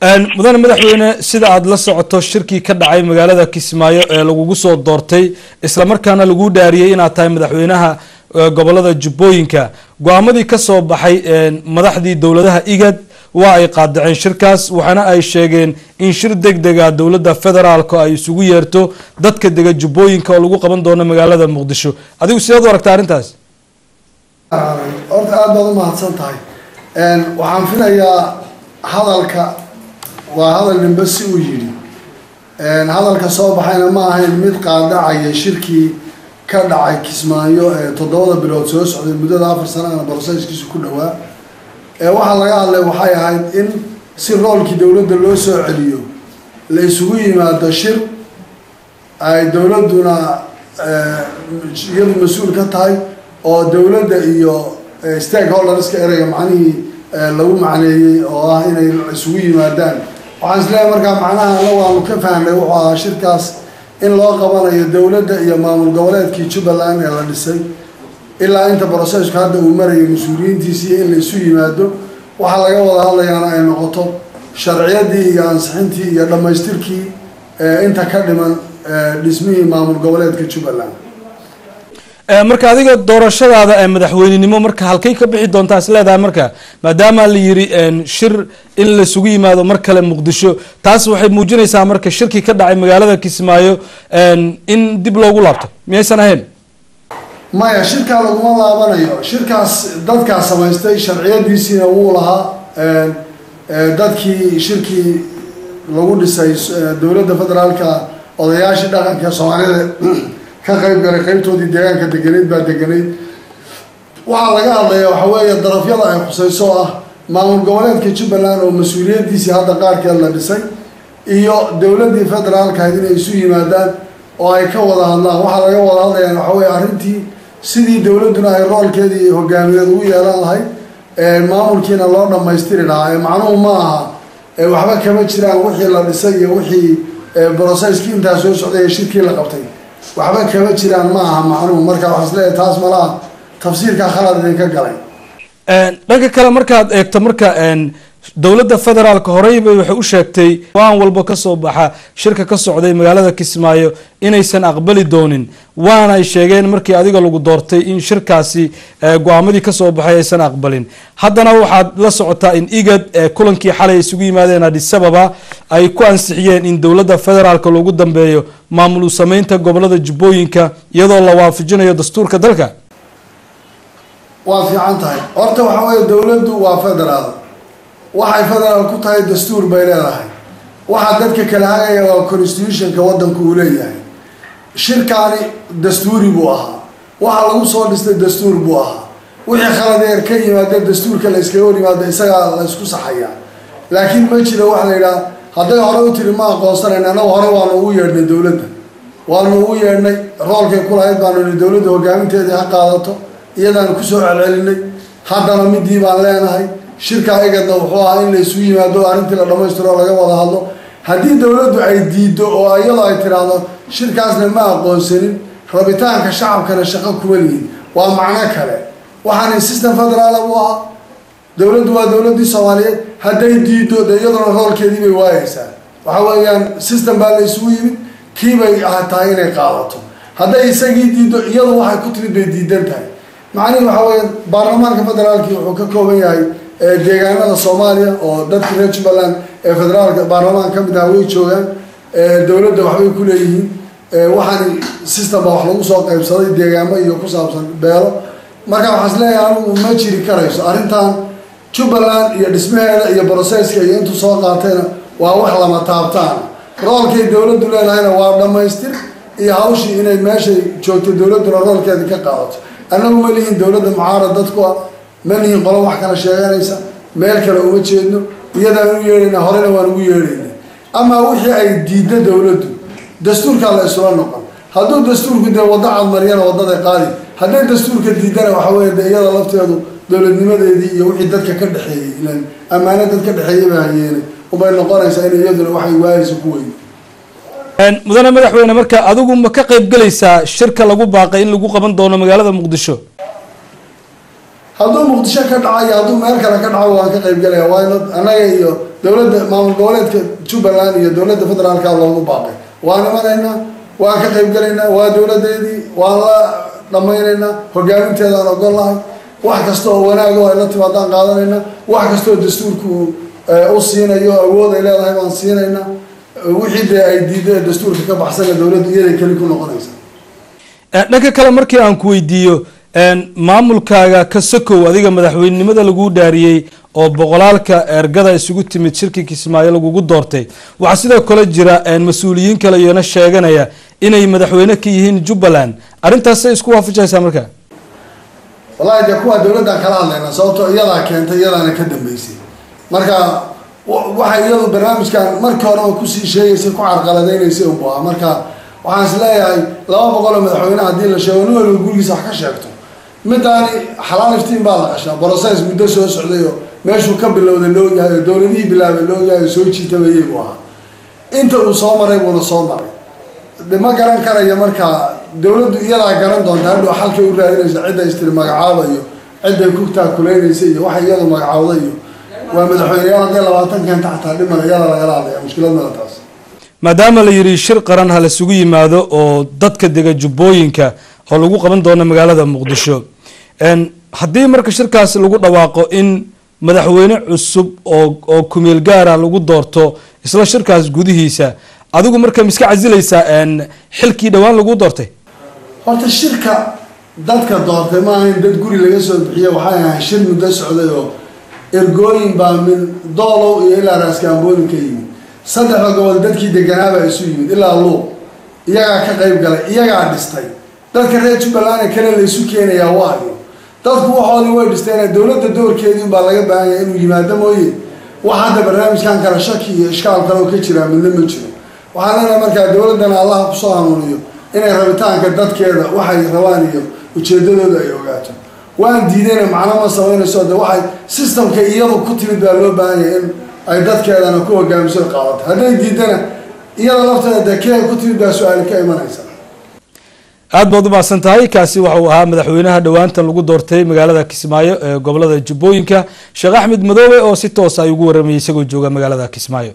mudane madaxweyne sida aad la socoto shirkii ka dhacay magaalada Kismaayo ee lagu soo doortay isla markaana lagu dhaariyay inaad tahay madaxweynaha gobolada Jubbooyinka go'aamadii ka soo baxay madaxdii dawladaha IGAD waa ay qaadaceen shirkaas waxana ay sheegeen in shir degdeg ah dawladda federaalka ay isugu yeerto dadka dega Jubbooyinka oo lagu qaban doono magaalada Muqdisho adigu sidaad u aragtaa arintaas horta aad baad u mahadsan tahay waxaan filayaa hadalka waa hadal nimbasi u yiri hadalka soo baxayna ma ahayn mid qaadacaya shirkii ka dhacay Kismaayo 7 bilood soo socday muddada 4 sano ah boroseskiisu ku dhawaa waxa laga hadlay waxay ahayd in si roolkii dawladda loo soo celiyo la isugu yimaado shir ay dawladuna iyadu mas'uul ka tahay oo dawladda iyo stakeholders ka erayga macnaheedu lagu macneeyay oo ah inay isugu yimaadaan waxaan isleeyahay markaa macnaha la waanu ka fahnay wuxuu ahaa shirkaas in loo qabanayo dawladda iyo maamul goboleedkii Jubbaland ee la dhisay ilaa inta processka hadda uu marayo mas'uuliyiintiisa in la isu yimaado waxa laga wada hadlayaana ay noqoto sharciyadii iyo ansixintii iyo dhamaystirkii inta ka dhiman dhismihii maamul goboleedka Jubbaland marka adiga doorashadaada ee madaxweynenimo marka halkay ka bixi doontaa isleedahay marka maadaama la yiri shir in la isugu yimaado mar kale Muqdisho taas waxay muujinaysaa marka shirkii ka dhacay magaalada Kismaayo in dib loogu laabto miyaysan ahayn maya shirka laguma laabanayo shirkaas dadka samaystay sharciyadiisina wuu lahaa dadkii shirkii lagu dhisay dawladda federaalka odayaasha dhaqanka Soomaalida ka qayb galay qaybtoodii deegaanka deganeed baa deganeed waxa laga hadlayaa waxa weeye darafyada ay khusayso ah maamul goboleedka Jubbaland oo mas'uuliyadiisa hadda qaarkeed la dhisay iyo dawladda federaalka inay isu yimaadaan oo ay ka wada hadlaan waxa laga wada hadlayaa waxa weeye arrintii sidii dawladuna ay roolkeedii hogaamiyeed ugu yeelan lahayd maamulkiina loo dhamaystiri lahaa macnuhu ma aha waxba kama jiraan wixii la dhisay iyo wixii processkii inta soo socday shirkii la qabtay waxba kama jiraan ma aha macnuhu marka waxa isleeyahay taas malaha tafsiirka khalad ka galay dhanka kale markaad eegto marka dawladda federaalka horeyba waxay u sheegtay waan walba ka soo baxa shirka ka socday magaalada Kismaayo inaysan aqbali doonin waana ay sheegeen markii adiga lagu doortay in shirkaasi go'aamadii ka soo baxay aysan aqbalin haddana waxaad la socotaa in IGAD kulankii xalay isugu yimaadeen Addis Ababa ay ku ansixiyeen in dawladda federaalka lagu dambeeyo maamul sameynta gobolada Jubbooyinka iyadoo la waafajinayo dastuurka dalka waa fiican tahay horta waxa weeye dawladdu waa federaal waxay federaal ku tahay dastuur bay leedahay waxa dadka kala hagaya waa constitutionka wadanku uu leeyahay shirkaani dastuuri buu ahaa waxa lagu soo dhistay dastuur buu ahaa wixii khaladeer ka yimaada dastuurka la iska hor yimaado isaga la isku saxaya laakiin ma jiro wax la yiraahdo haday hore u tiri ma aqoonsanayna hore waanu ugu yeedhnay dawladda waanu ugu yeedhnay roolkay ku lahayd baanu dawladda hogaaminteedii ha qaadato iyadaan ku soo celcelinay haddana midii baan leenahay shirka IGADna wuxuu ahaa in la isu yimaado arrintii la dhamaystiro laga wada hadlo haddii dawladdu ay diido oo iyadoo ay tiraahdo shirkaasna ma aqoonsanin rabitaanka shacabkana shaqo kuma lihin waa macno kale waxaan system federaal u ah dawladdu waa dawladdii Soomaaliyeed hadday diido iyaduna roolkeedii bay waayaysaa waxa weeyaan system baa la isugu yimid kii bay tahay inay qaadato hadday isagii diido iyadu waxay ku timid bay diidan tahay macnaheedu waxa weeyaan baarlamaanka federaalka wuxuu ka kooban yahay deegaanada Soomaaliya oo dadka reer Jubbaland ee federaalka baarlamaanka kamid ah way joogaan dawladda waxbay ku leeyihiin waxaan system wax lagu soo qaybsaday deegaamo iyo ku saabsan beelo marka waxa isleeyahay anigu ma jiri karayso arrintan Jubbaland iyo dhismaheeda iyo processka iyo intuu soo qaatayna waa wax lama taabtaan roolkay dawladdu leedahayna waa dhamaystir iyo hawshii inay meesha joogto dawladuna roolkeeda ka qaadato annagu ma lihin dawladda mucaarad dadku ma lihin qolo wax kala sheeganaysa meel kale uma jeedno iyadaan u yeedhayna horena waan ugu yeedhaynay ama wixii ay diidda dawladdu dastuurka la isula noqon hadduu dastuurku dee wadda cadmariyana waddada qaadi hadday dastuurka diidana waxa weeye iyada lafteedu dawladnimadeedii iyo wixii dadka ka dhaxeeyay ilaan ammaano dad ka dhaxeeyay baa yeelay ubay noqonaysaa in iyaduna waxay waayayso ku weyn mudane madaxweyne marka adigu ma ka qayb galaysaa shirka lagu baaqay in lagu qaban doono magaalada Muqdisho hadduu Muqdisho ka dhacayo hadduu meel kale ka dhaco waan ka qayb galaya waa anaga iyo dowladda maamul goboleedka Jubbaland iyo dowladda federaalka loogu baaqay waan imanayna waan ka qayb galaynaa waa dowladeedii waan la dhamaynaynaa hogaaminteeda aan ogolahay wax kasta oo wanaag oo ay la timaadaan qaadanayna wax kasta oo dastuurku u siinayo awood ay leedahay waan siinaynaa wixii ay diiday dastuurka ka baxsan dowladdu iyada kali ku noqonaysa dhanka kale markii aan ku weydiiyo maamulkaaga ka sokow adiga madaxweynenimada lagu dhaariyay oo boqolaalka ergada isugu timid shirki Kismaayo lagu doortay waxa sidoo kale jira mas'uuliyiin kale iyana sheeganaya inay madaxweyne ka yihiin Jubbaland arintaas ay isku waafajaysaa markaa wallahi de kuwa dowladda kala hadlayna sababtoo iyada keentay iyadana ka dambeysay marka waxa iyadu barnaamijkan markii hore oo ku sii sheegaysay ku carqaladeynaysa oo baa marka waxaan isleeyahay 200 madaxweyne hadii la sheego nin walba gurigiisa wax ka sheegto midani xalaal iftiin baa la qashaa process muddo soo socday oo meeshuu ka bilowday loo yahay dowladii bilaabay loo yahay soo jiitay buu ahaa inta uu soo maray buu soo maray ma garan karayo marka dowladdu iyada garan doonta hadhow xalkay u raadinaysa cidda istiri magacaabayo cidda ku taakuleynaysa iyo waxa iyadu magacaawdayo waa madaxweynayaal 20 kan taxta dhimanayada laga hadlaya mushkiladna taas maadaama la yiri shir qaran hal isugu yimaado oo dadka dega Jubbooyinka oo lagu qaban doono magaalada Muqdisho haddii marka shirkaas lagu dhawaaqo in madaxweyne cusub oo kumeel gaar ah lagu doorto isla shirkaas gudihiisa adigu marka miska casilaysa xilkii dhawaan lagu doortay horta shirka dadka doortay ma ahayn dad guri laga soo bixiyo waxa ay shir muddo socday oo ergooyin baa min doolow iyo ilaa raaskaamboolin ka yimid saddex gobol dadkii deganaaba isu yimid ilaa Luuq iyaga ka qayb galay iyaga dhistay dadka reer Jubbaland kale la isu keenayaa waayo dadku waxoodii way dhisteen dowladda doorkeedii baa laga baahan yahay inuu yimaado mooyee waxa hadda barnaamijkan kala shaki iyo iskaal kale oo ka jira midna ma jiro waxaan leenahay marka dowladdan Allah ku soo hanuuniyo inay rabitaanka dadkeeda waxay rabaan iyo ujeedadooda ay ogaato waan diidayna macna ma sameynayso waxay systemka iyadu ku timid baa loo baahan yahay in ay dadkeedana ku hogaamiso qaadato haday diidana iyada lafteeda dadkeeda ku timid baa su'aal ka imanaysa aad baad u maasantahay kaasi waxa uu ahaa madaxweynaha dhawaantan lagu doortay magaalada Kismaayo ee gobolada Jubbooyinka Sheekh Axmed Madoobe oo si toos ah ugu waramayay isagoo jooga magaalada Kismaayo